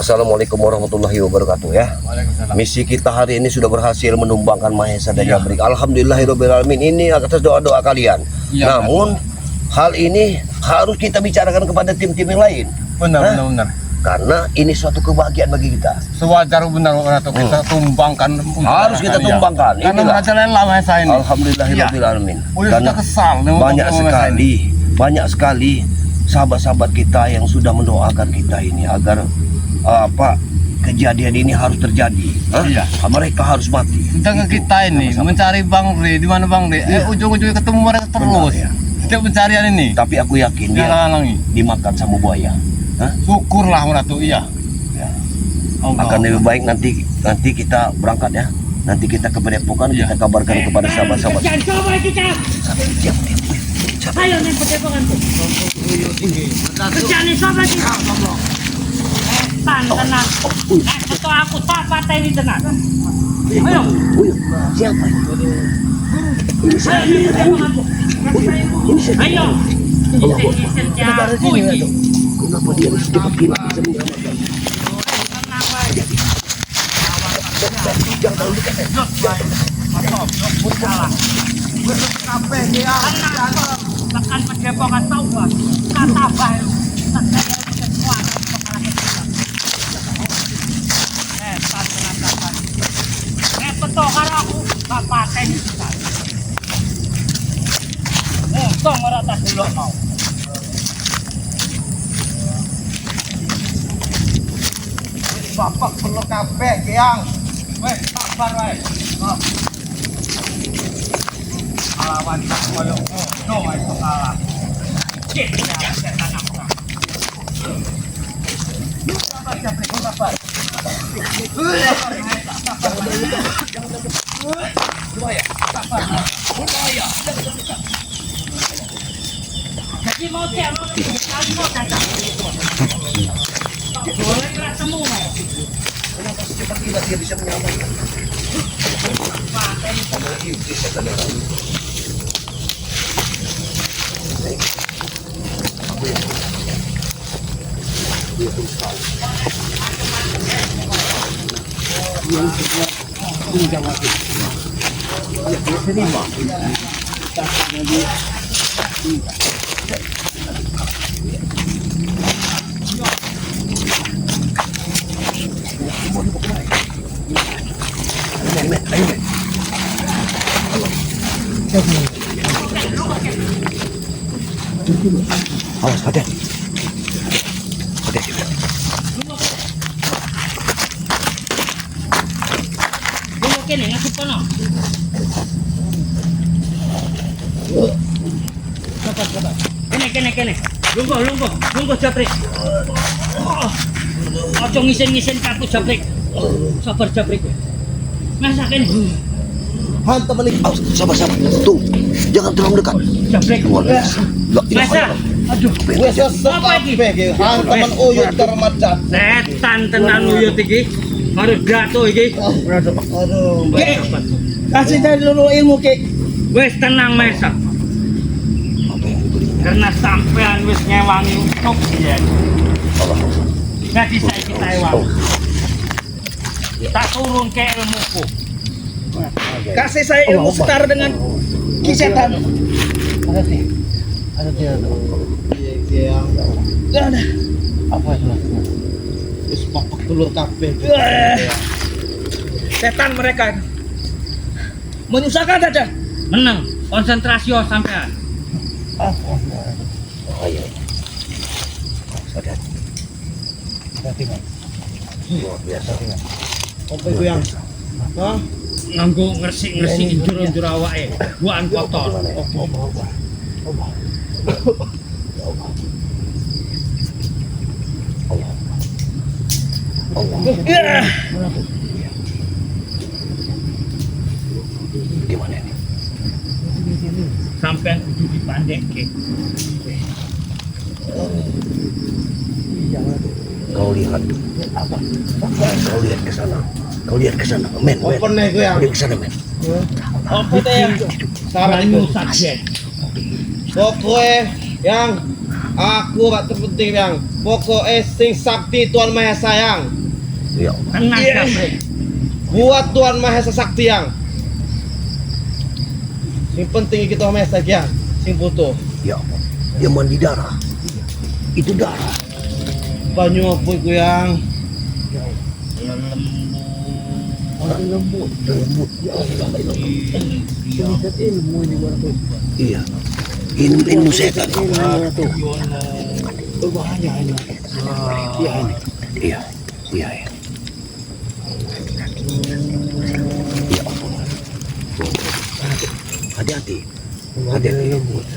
Assalamualaikum warahmatullahi wabarakatuh ya. Misi kita hari ini sudah berhasil menumbangkan Mahesa dan Jabrik. Alhamdulillahirobbilalamin. Ini atas doa-doa kalian. Namun hal ini harus kita bicarakan kepada tim-tim yang lain. Benar. Karena ini suatu kebahagiaan bagi kita. Sewajar benar atau kita tumbangkan. Harus kita tumbangkan. Karena masalahnya lama saya ini. Alhamdulillahirobbilalamin. Karena kesal. Banyak sekali sahabat-sahabat kita yang sudah mendoakan kita ini agar kejadian ini harus terjadi. Mereka harus mati. Sedangkan kita ini mencari Bang Re, di mana Bang Re? Ujung-ujungnya ketemu mereka terus. Setiap pencarian ini. Tapi aku yakin dia dimakan sama buaya. Syukurlah Ratu, iya. Akan lebih baik nanti kita berangkat ya. Nanti kita ke Padepokan, kita kabarkan kepada sahabat-sahabat. Jangan coba kita. Diam. Ayo nih Padepokan tuh. Kerjaan siapa sih? Tenang. Betul aku tak patah ini tenang. Ayo. Siapa ini? Ayo. Kenapa dia secepat ini bisa menyelamatkan? Jangan terlalu dekat. Tekan Padepokan tahu gak? Kata baru. Betul karena aku tak pakai ini. Untung orang tak dulu mau. Bapak perlu kabeh, Kiang. Weh, sabar wae. Alawan tak koyo ngono wae salah. Cek ya setan aku. Sabar capek, sabar. Jadi mau kali mau datang. Boleh ketemu. Kenapa secepat ini dia bisa menyelamatkan? Awas, Paden. Kene ngasih kono. Sabar. Kene. Lungguh Jabrik. Ojo ngisen-ngisen kaku Jabrik. Sabar Jabrik. Masa kene. Hantam balik. Sabar. Tuh. Jangan terlalu dekat. Jabrik. Masa. Aduh. Apa iki? Hantaman uyut termacat. Setan tenan uyut iki. Harus gato iki. Aduh. Kasih dari dulu ilmu, Ki. Wes tenang Mesa. Karena sampean wis ngewangi untuk biyen. Jadi saya kita ewang. Tak turun ke ilmuku. Kasih saya ilmu setara dengan kisetan. Ada dia. Iya. Ada. Apa itu? Wis papak telur kabeh. Setan mereka. Menyusahkan saja. Menang, konsentrasi sampean. Iya. Sadar. Luar biasa. Apa itu yang? Hah? Nganggo ngresik-ngresik jero-jero awake. Buan kotor. Gimana ini? Sampean kudu dipandekke. Kau lihat apa? Kau lihat ke sana. Men. Open nih gue yang. Lihat ke sana, men. Apa itu yang? Banyu sajen. Pokoknya yang aku gak terpenting yang pokoknya sing sakti Tuhan Maha Sayang. Ya. Tenang Jabrik. Buat Tuhan Mahesa Sakti yang. Sing penting kita Mahesa yang. Sing butuh. Ya. Dia mandi darah. Itu darah. Banyu apa iku yang? Lembut. Ya Allah. Ilmu ini tuh. Iya. Ilmu setan. Berbahaya ini. Iya ini. Iya. Iya. Ya. Ya Allah. Hati-hati. Hati-hati.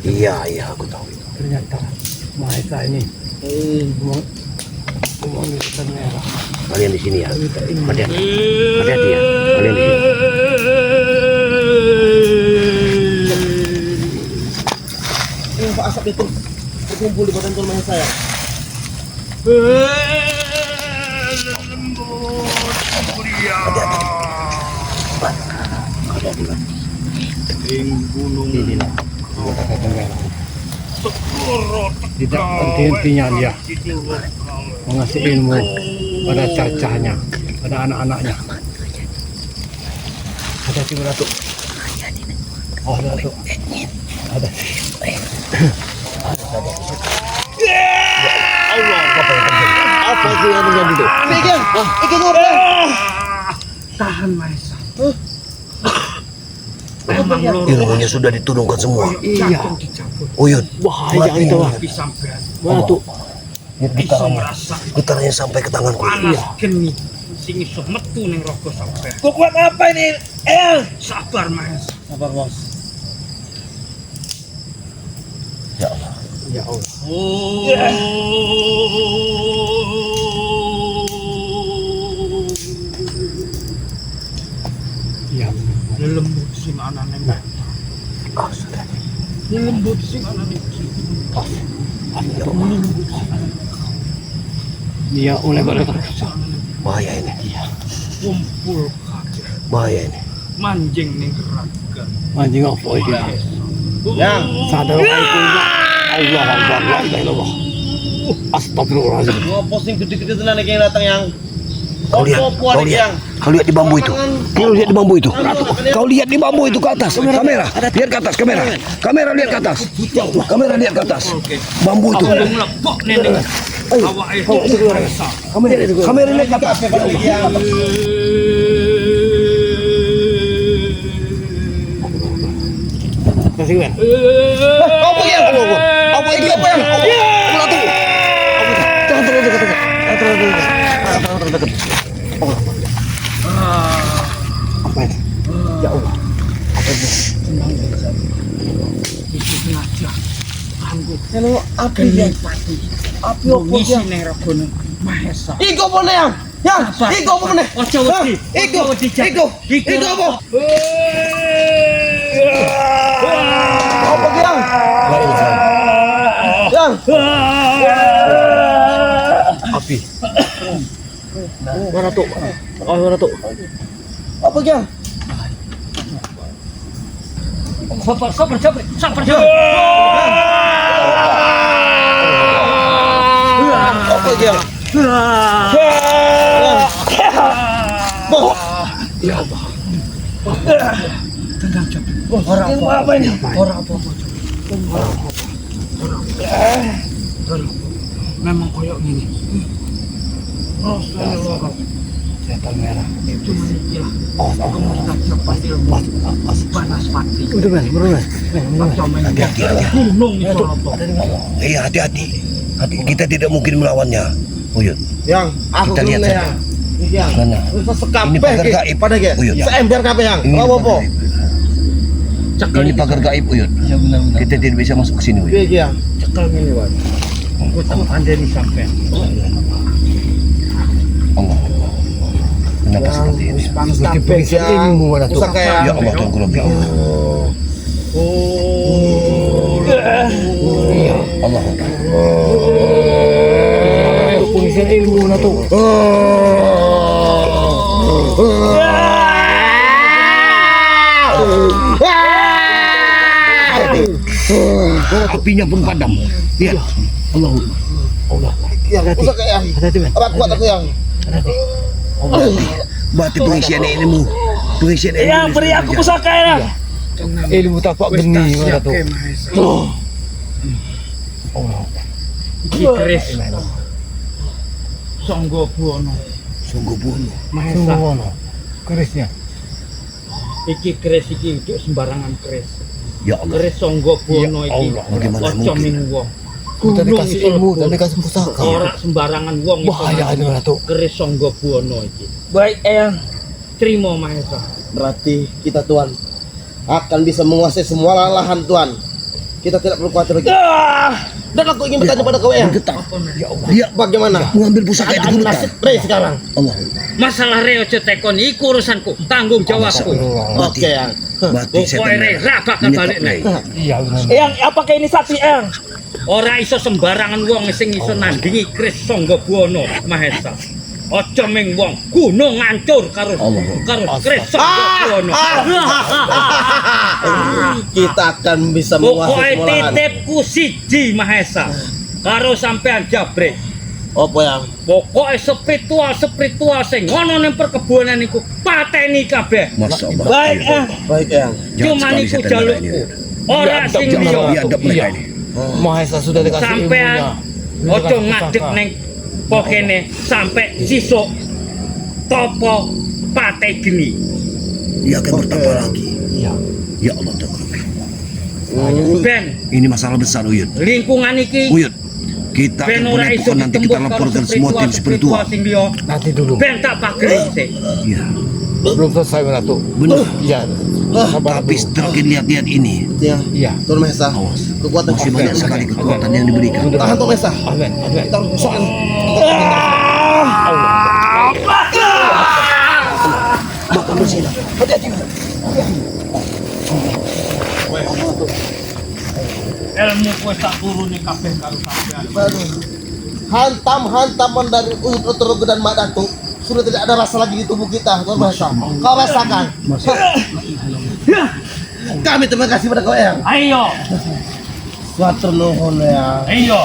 Iya, aku tahu itu. Ternyata Mahesa ini memanggilkan merah. Kalian di sini ya. Hati-hati. Hati-hati ya. Kalian di sini. Ini Pak asap itu berkumpul di badan Tuhan Mahesa ya. Tidak henti-hentinya dia mengasih ilmu pada cacahnya, pada anak-anaknya. Hati-hati Datuk. Oh Datuk. Hati-hati. Apa itu yang terjadi itu? Iki ngobrol. Tahan Mahesa. Memang loro. Ilmunya sudah diturunkan semua. Iya. Uyut. Bahaya itu lah. Sampean. Datuk. Getarannya sampai ke tanganku. Panas geni. Sing iso metu ning raga sampean. Kok kuat apa ini? Sabar Mas. Sabar bos. Ya Allah. Ya Allah. Ya. Lembut sing anane. Ah, sudah. Lembut sing anane. Dia oleh mereka. Bahaya ini. Kumpul kabeh. Bahaya ini. Manjing ning raga. Anjing apa ini? Yang Sadar Allah. Allah Akbar. La ilaha illallah. Astagfirullahaladzim. mau posting gede-gede tenan iki yang datang yang. Kau lihat, kau lihat, kau lihat di bambu itu. Kau lihat di bambu itu. Kau lihat di bambu itu ke atas. Kamera, lihat ke atas. Kamera, kamera lihat ke atas. Kamera lihat ke atas. Bambu itu. Mlepok ning awake. Kamera lihat ke atas. Kasih kan? Apa yang? Apa ini apa yang? Jangan terlalu dekat. Jangan terlalu dekat. Jangan terlalu dekat. Apa ini? Ya Allah. Iki sengaja. Kanggo Hello, api ya. pati. Api opo Ngisi ya? ning ragane Mahesa. Iko apa nih yang? Yang, iko apa nih? Ojo wedi. Iko, Ojo wedi, Jak. iko apa? Apa yang? Yang. Api. Mana tuh? Oh, mana tuh? Apa yang? Sabar. Apa yang? Ya Allah. Tenang, Jak. Ora apa ini? Ora apa-apa. Memang koyok gini. Rasulullah. Setan merah. Itu mengilah. Oh, Kita pasti panas mati. udah mas, berulas. Hati-hati. Gunung itu apa? Iya, hati-hati. Kita tidak mungkin melawannya. Uyut. Yang, aku Kita lihat dulu saja. yang. Yang. Mana? Wis Ini sekapeh pagar iki. gaib. Pada ge. Uyut. Seember kabeh yang. Ini Ora apa? Ini pagar gaib, Uyut. Ya benar-benar. Kita tidak bisa masuk ke sini, Uyut. Piye iki yang? Cekel ngene wae. Engko tak andeni sampean. Allah. Kenapa seperti ini? Panas kabeh Diberi yang. ilmu mana tuh? Usah kayak. Ya Allah, tunggu lebih. Iya. Allah. Itu pengisian ilmu mana tuh? Apinya pun padam. Lihat. Allah. Yang usah kayak yang. Hati-hati mas. Apa kuat aku yang? Berarti pengisian ilmu. Pengisian ilmu. Eyang beri aku pusaka Eyang. Ilmu tapak geni mana tu? Iki keris. Sangga Buwana. Sungguh bunuh. Mahesa. Mana? Kerisnya. Iki keris iki untuk sembarangan keris. Ya Allah. Keris Sangga Buwana Ya iki. Allah, bagaimana Ojo mungkin? ming wong. Kita dikasih Gunung ilmu iso dan lebur. dikasih pusaka. Ora sembarangan wong iso Bahaya ini mati. mana tu? Keris Sangga Buwana iki. Baik Eyang. Terima Mahesa. Berarti kita Tuhan akan bisa menguasai semua lahan Tuhan. Kita tidak perlu khawatir lagi. Dan aku ingin bertanya pada kau Eyang. Bergetar. Ya Allah. Dia Bagaimana? mengambil pusaka itu Keadaan bergetar. nasib Rey sekarang. Allah. Masalah Reo Cetekon iku urusanku, tanggung jawabku. Oke Eyang. Berarti saya Pokoknya Rey ra bakal balik nek. Iya benar. Eyang, apakah ini saksi Eyang? Ora iso sembarangan wong sing iso nandingi Kris Sangga Buwana Mahesa. Aja ming wong gunung ngancur karo Kris Sangga Buwana. Kita akan bisa menguasai Pokoke semua lahan. titipku siji Mahesa. Karo sampean Jabrek. Apa Eyang? Pokoke spiritual sing ngono ning perkebunan iku pateni kabeh. Masya Allah. Baik, Baik Eyang. Jahat Cuma sekali iku setan jalukku. ini. Ora sing liya. Biadab mereka ini. Mahesa sudah dikasih Sampean ilmunya. ojo ngadeg ning pokene sampai sisuk topo pate geni. Dia akan bertapa lagi. Iya. Ya Allah Tuhan. Ben Ini masalah besar Uyut. lingkungan iki Uyut. Kita ben akan ora punya iso pokok nanti kita ditembus karo laporkan semua tim spiritual. sing liya. Nanti dulu. Ben tak pagri sik. Iya. Belum selesai mana tu? Benar. Iya. Sabar Tapi dulu. setelah lihat-lihat ini, Ya. Iya. Tuhan Mahesa. awas. Kekuatan Masih banyak sekali kekuatan yang diberikan. Tahan Tuhan Mahesa. Amin. Amin. Kita harus soal. Makan bersih. Hati-hati. Ilmu kowe tak turune kabeh karo sampean. Hantam-hantaman dari Uyut Otorogo dan Mak Datuk sudah tidak ada rasa lagi di tubuh kita, Tuhan Mahesa. Kau rasakan. Kami terima kasih pada kau Eyang. Ayo, Suatu nuhun ya. ayo.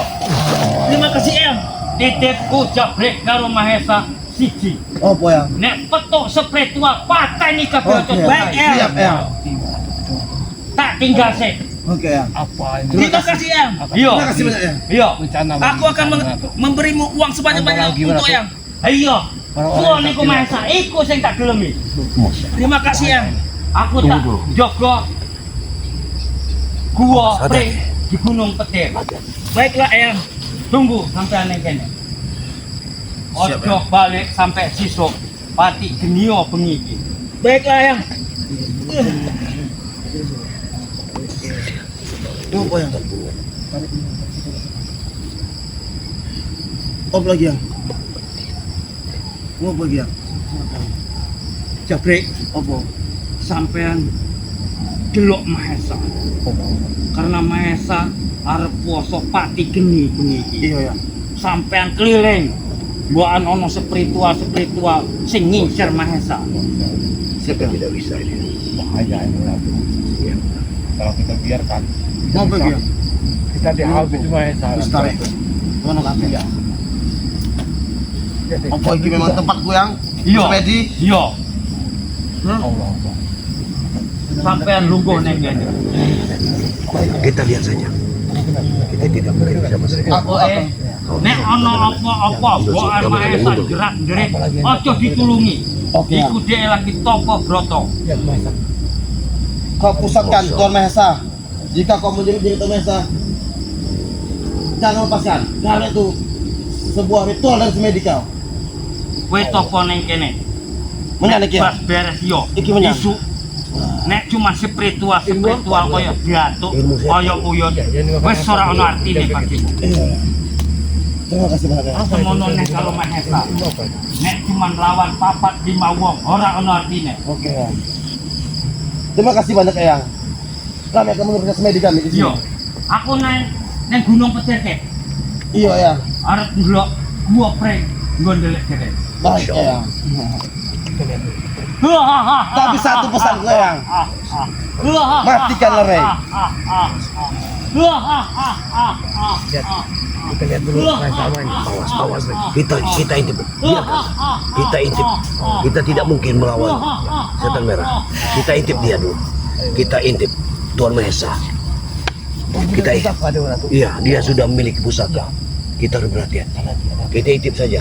Terima kasih Eyang. Titipku Jabrek karo Mahesa siji. Apa Eyang? Nek petuk spiritual pateni kabeh Oke. baik Eyang. Siap Eyang. Tak tinggal sik. Oke Eyang. Apa ini? Terima kasih Eyang. Iya. Terima kasih banyak Eyang. Iya. Rencana Aku akan memberimu uang sebanyak-banyak Apa lagi, untuk Ratu? Eyang. Ayo. Orang-orang Suwon yang iku sakit, Mahesa, iku sing tak gelemi. Terima kasih Eyang. Aku Tunggu tak dulu. jaga gua pring di Gunung Petir. Baiklah Eyang. Tunggu sampai aneh kene. Siap, Ojo balik sampai sisuk pati genio bengi iki. Baiklah Eyang. Apa Eyang? Apa lagi Eyang? Apa lagi Eyang? Jabrek Apa? sampean delok Mahesa. Karena Mahesa arep puasa pati geni bengi iki. Iya Eyang. Sampean keliling mbokan ana spiritual sing ngincer Mahesa. Siap Eyang. Tidak bisa ini. Bahaya ini mana tu? Kalau kita biarkan, Apa lagi Eyang? kita dihabis Mahesa. Lestari. Mana kaki ya? Apa ini memang tempatku yang Iya. Semedi? Iya, Allah. sampean lungguh ning kene. Kita lihat saja. Kita tidak mungkin bisa masuk. Pokoke nek ana apa-apa mbokan Mahesa gerak-gerik aja ditulungi. Oke. Iku dhek lagi topo broto. Ya Mahesa. Kau pusatkan Tuhan Mahesa. Jika kau menjadi diri Tuhan Mahesa, jangan lepaskan. Karena itu sebuah ritual dari semedi kau. Kowe topo ning kene. Menyalik ya? Pas beres yo. Iki menyang. Isu nek cuma spiritual kaya diatuk kaya uyut wis ora ana artine bagimu. Terima kasih banyak. Semono nek karo Mahesa. Nek cuma lawan 4-5 wong ora ana artine. Oke. Terima kasih banyak Eyang. Kami akan meneruskan semedi kami di sini. Yo. Aku nang Gunung Petir kek. Iya Eyang. Arep ndelok gua prank nggon ndelek kene. Baik Eyang. Tapi satu pesan gue Eyang. Matikan Lereng. Kita lihat dulu sama ini. Awas. Kita intip. Biarkan. Kita intip. Kita tidak mungkin melawan setan merah. Kita intip dia dulu. Kita intip Tuan Mahesa. Kita intip. Iya, dia sudah memiliki pusaka. Kita harus berhati-hati. Kita intip saja.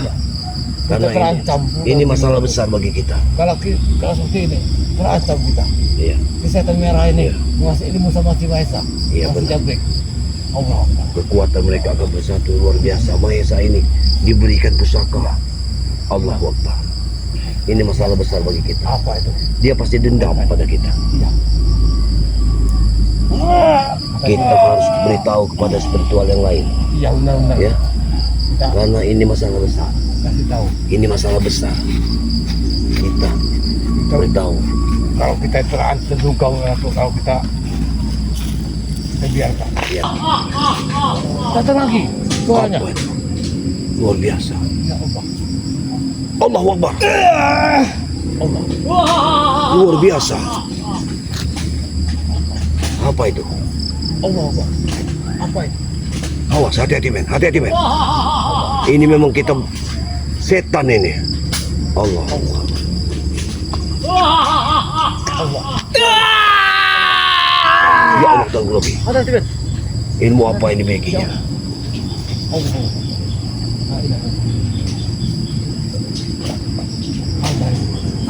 Karena ini masalah besar bagi kita. Kalau seperti ini, terancam kita. Iya. Si setan merah ini menguasai ilmu sama si Mahesa. Iya, benar. Jabrik. Allah. Kekuatan mereka akan bersatu luar biasa. Mahesa ini diberikan pusaka. Allahu Akbar. Ini masalah besar bagi kita. Apa itu? Dia pasti dendam pada kita. Iya. Kita harus beritahu kepada spiritual yang lain. Iya, benar-benar. Ya, Kita karena ini masalah besar. kasih tahu. Ini masalah besar. Kita beritahu. Kalau kita terduga kalau kita biarkan. Ya, Datang lagi suaranya. apa itu? Luar biasa. Ya Allah. Allahu Akbar. Allah. Luar biasa. Apa itu? Allah Allah. Apa itu? Awas, hati-hati men, hati-hati men. Ini memang kita setan ini. Allah. Allah. Ya Allah, Tuhan lebih. Ada Tibet. Ilmu apa ini baginya? Allah. La ilaha illallah.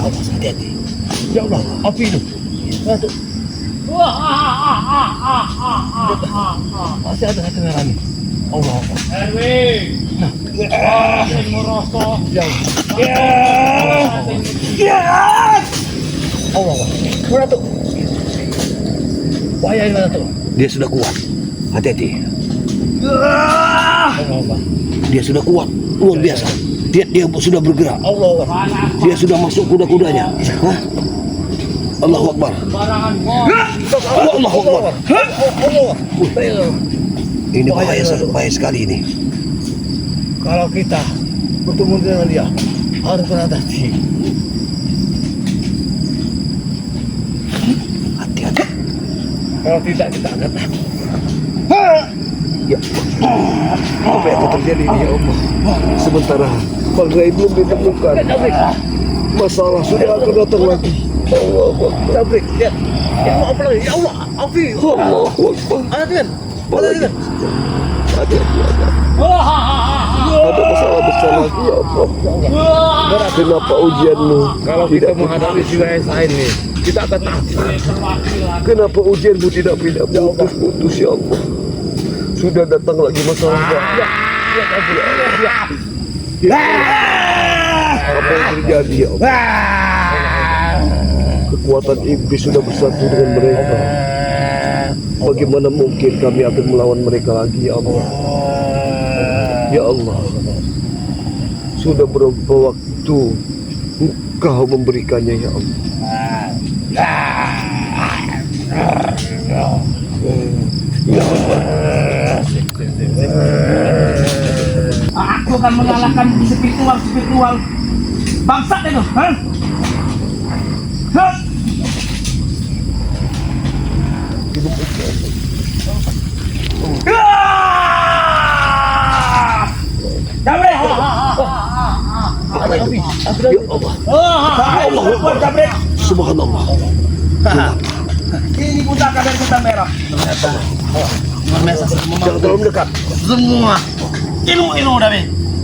Awas, hati-hati. Ya Allah, api itu. Satu. Masih ada satu merah nih. Allah Allah. Erwin. Sing merasa. Ya Allah. Allah. Mana tuh? Bahaya ini mana tuh? Dia sudah kuat. Hati-hati. Allah Allah. Dia sudah kuat, luar biasa. Dia sudah bergerak. Allah Allah. Dia sudah masuk kuda-kudanya. Hah? Allahu Akbar. Barangan wong. Allahu Akbar. Allah. Ini bahaya sekali ini. Kalau kita bertemu dengan dia harus beradaptasi. Hati-hati. Kalau tidak kita akan Ya. Apa yang terjadi ini ya Allah? Sementara Banggai belum ditemukan. Masalah sudah akan datang lagi. Allah Akbar. Jabrik, lihat. Ya Allah, apa lagi? Ya Allah, api. Allah Akbar. Ada kan? Ada kan? Hati-hati. Ada masalah besar lagi ya Allah. Kenapa ujianmu? Kalau kita menghadapi si Mahesa ini, kita akan takut. Kenapa ujianmu tidak putus-putus ya Allah? Sudah datang lagi masalah. Apa yang terjadi ya Allah? Kekuatan iblis sudah bersatu dengan mereka. Bagaimana mungkin kami akan melawan mereka lagi ya Allah? Ya Allah, sudah berapa waktu Engkau memberikannya ya Allah? Aku akan mengalahkan spiritual bangsat itu. Hah? Hah? Jabre. Api. Ya Allah, Jabre. Subhanallah. Ini pusaka dari setan merah. Jangan terlalu mendekat. Semua ilmu dari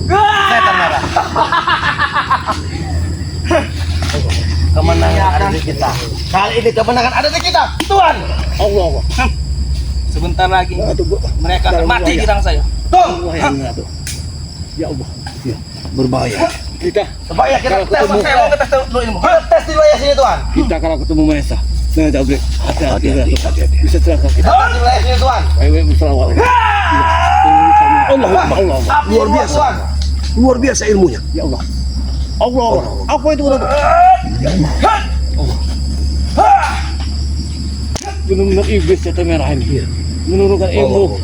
setan merah. Kemenangan ada di kita. Kali ini kemenangan ada di kita, Tuhan. Allah Allah. Sebentar lagi mereka akan mati di tangan saya. Allah yang mengatur. Ya Allah. Ya, berbahaya. Kita Supaya kita Kalau tes, ketemu- saya mau ngetes dulu ilmu. Kita tes di wilayah sini, Tuhan. kalau ketemu Mahesa, jangan Jabrik. Hati-hati. Hati-hati. Bisa celaka kita. Kita tes di wilayah sini, Tuhan. Ayo berselawat. Allah Akbar. Api Luar ilmu, biasa. Tuhan. Luar biasa ilmunya. Ya Allah. Allah. Apa itu? Benar-benar iblis setan merah ini. Menurunkan ilmu.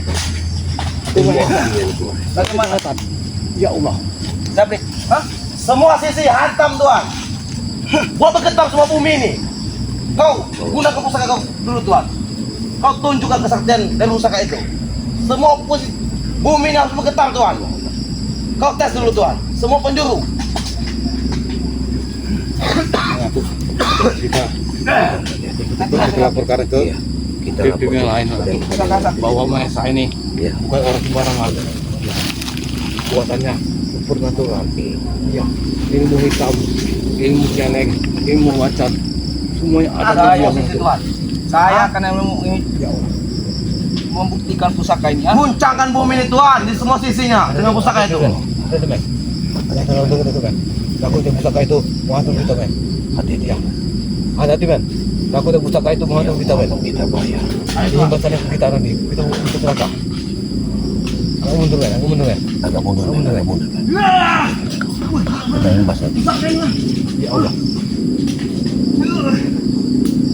Ilmu apa ini, Tuhan? Bagaimana? Ya Allah. Jabrik. Hah? Semua sisi hantam, Tuhan. Gua bergetar semua bumi ini. Kau gunakan pusaka kau dulu, Tuhan. Kau tunjukkan kesaktian dari pusaka itu. Semua posisi bumi ini harus bergetar Tuhan. Kau tes dulu Tuhan. Semua penjuru. Kita laporkan ke Kita tim yang lain bahwa Mahesa ini Ya. bukan orang sembarangan. Kuatannya supernatural. Ya, ilmu hitam, ilmu celeng, ilmu macan, semuanya ada Ada di posisi dalam. Tuhan. Saya akan membuktikan pusaka ini ya. Guncangkan bumi ini Tuhan di semua sisinya dengan pusaka itu. Ada teman. Ada teman. Takut di pusaka itu mengatur kita men. hati-hati ya. Hati-hati men. Takut di pusaka itu mengatur kita men. Kita bahaya. Ini bahasanya kita nanti. Kita celaka. Aku mundur men. Agak mundur, agak mundur. Kita yang basah. Ya Allah.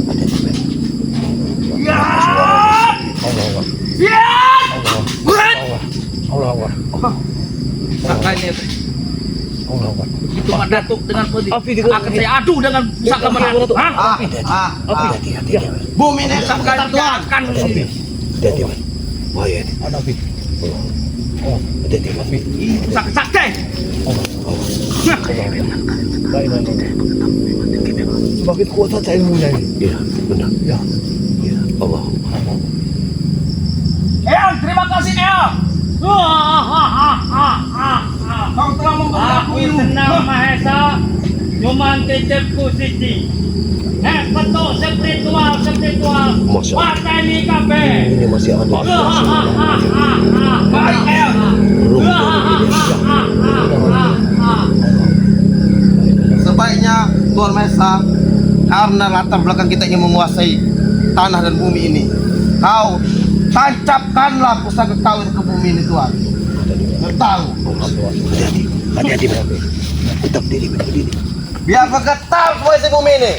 Hati-hati men. Allah Allah. Allah Allah. Pusaka ini Allah Allah. itu Mak Datuk dengan Api juga. akan saya adu dengan pusaka Mak Datuk. Hah? Hati-hati. Bumi ini akan Pusaka bergetar Tuhan. akan Hati-hati men. Bahaya ini. Ada api. Hati-hati men. pusaka sakti. Semakin kuat saja ilmunya ini. Iya, benar. Ya. Iya. Allah. Eyang, terima kasih Eyang. Kau telah memberi aku Aku ilmu. senang Mahesa, cuman titipku siji. Betul spiritual. Masya Allah. Pateni kabeh. Ini masih ada. Baik Eyang. Sebaiknya Tuhan Mahesa, karena latar belakang kita ingin menguasai tanah dan bumi ini, kau tancapkanlah pusaka kau itu ke bumi ini Tuhan. Tahu. Hati-hati men. Tetap diri men. Berdiri. Biar bergetar semua isi bumi ini.